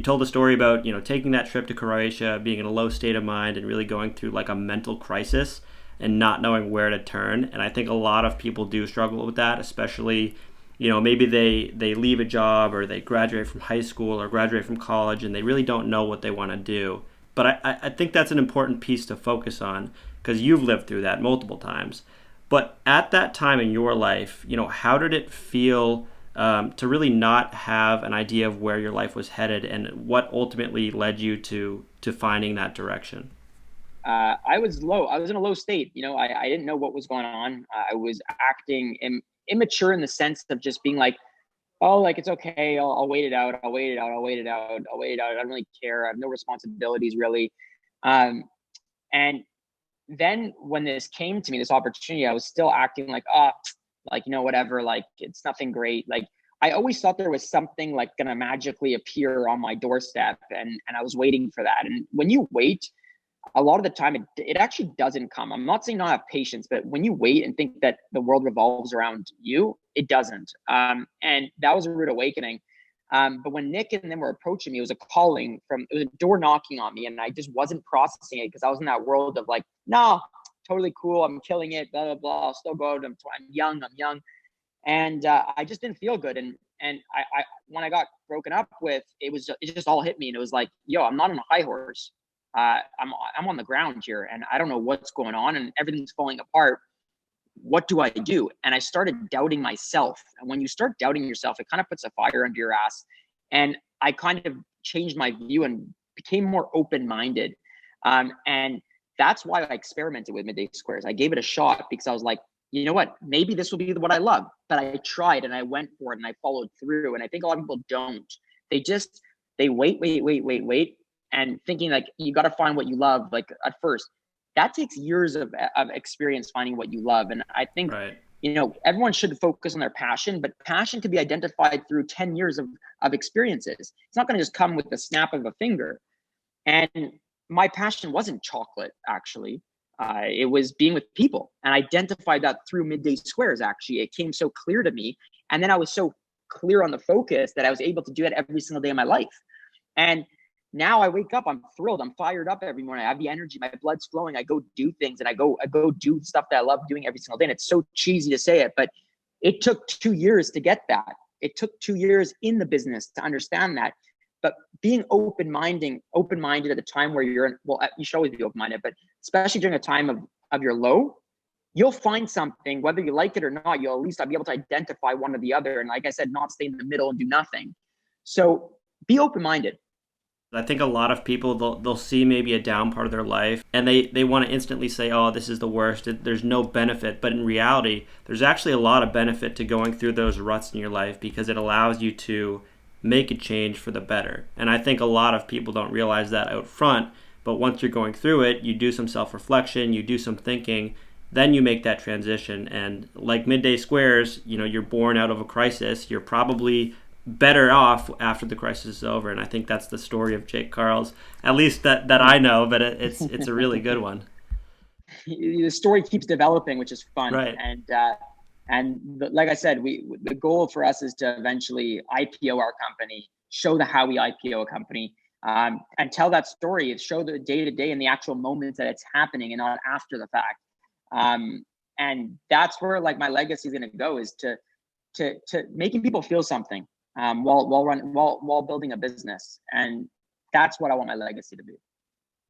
told a story about, taking that trip to Croatia, being in a low state of mind and really going through like a mental crisis and not knowing where to turn. And I think a lot of people do struggle with that, especially, maybe they leave a job or they graduate from high school or graduate from college and they really don't know what they want to do. But I think that's an important piece to focus on because you've lived through that multiple times. But at that time in your life, how did it feel to really not have an idea of where your life was headed, and what ultimately led you to finding that direction? I was low. I was in a low state. I didn't know what was going on. I was acting immature in the sense of just being like, oh, like it's okay. I'll wait it out. I'll wait it out. I'll wait it out. I'll wait it out. I don't really care. I have no responsibilities really. Um, and then when this came to me, this opportunity, I was still acting like, like, whatever, like it's nothing great. Like I always thought there was something like gonna magically appear on my doorstep, and I was waiting for that. And when you wait, a lot of the time it actually doesn't come. I'm not saying not have patience, but when you wait and think that the world revolves around you, it doesn't. And that was a rude awakening. But when Nick and them were approaching me, it was it was a door knocking on me, and I just wasn't processing it because I was in that world of like, no, totally cool, I'm killing it, blah blah blah. I'll still go out. I'm young, and I just didn't feel good. And I when I got broken up with, it just all hit me, and it was like, yo, I'm not on a high horse. I'm on the ground here, and I don't know what's going on, and everything's falling apart. What do I do? And I started doubting myself. And when you start doubting yourself, it kind of puts a fire under your ass. And I kind of changed my view and became more open-minded. And that's why I experimented with midday squares. I gave it a shot because I was like, you know what? Maybe this will be what I love. But I tried and I went for it and I followed through. And I think a lot of people don't. They wait, and thinking like you got to find what you love. Like at first, that takes years of experience finding what you love. And I think, Right. everyone should focus on their passion, but passion can be identified through 10 years of experiences. It's not going to just come with the snap of a finger. And my passion wasn't chocolate, actually. It was being with people, and I identified that through midday squares. Actually, it came so clear to me. And then I was so clear on the focus that I was able to do it every single day of my life. And now I wake up, I'm thrilled, I'm fired up every morning. I have the energy, my blood's flowing. I go do things, and I go do stuff that I love doing every single day. And it's so cheesy to say it, but it took 2 years to get that. It took 2 years in the business to understand that. But being open-minded at the time where you're in, well, you should always be open-minded, but especially during a time of your low, you'll find something, whether you like it or not. You'll at least be able to identify one or the other. And like I said, not stay in the middle and do nothing. So be open-minded. I think a lot of people they'll see maybe a down part of their life and they want to instantly say, "Oh, this is the worst. There's no benefit." But in reality, there's actually a lot of benefit to going through those ruts in your life because it allows you to make a change for the better. And I think a lot of people don't realize that out front, but once you're going through it, you do some self-reflection, you do some thinking, then you make that transition. And like midday squares, you're born out of a crisis. You're probably better off after the crisis is over. And I think that's the story of Jake Karls, at least that I know, but it's a really good one. The story keeps developing, which is fun. Right. Like I said, the goal for us is to eventually IPO our company, show how we IPO a company, and tell that story. Show the day to day and the actual moments that it's happening, and not after the fact. And that's where like my legacy is going to go, is to making people feel something while building a business. And that's what I want my legacy to be.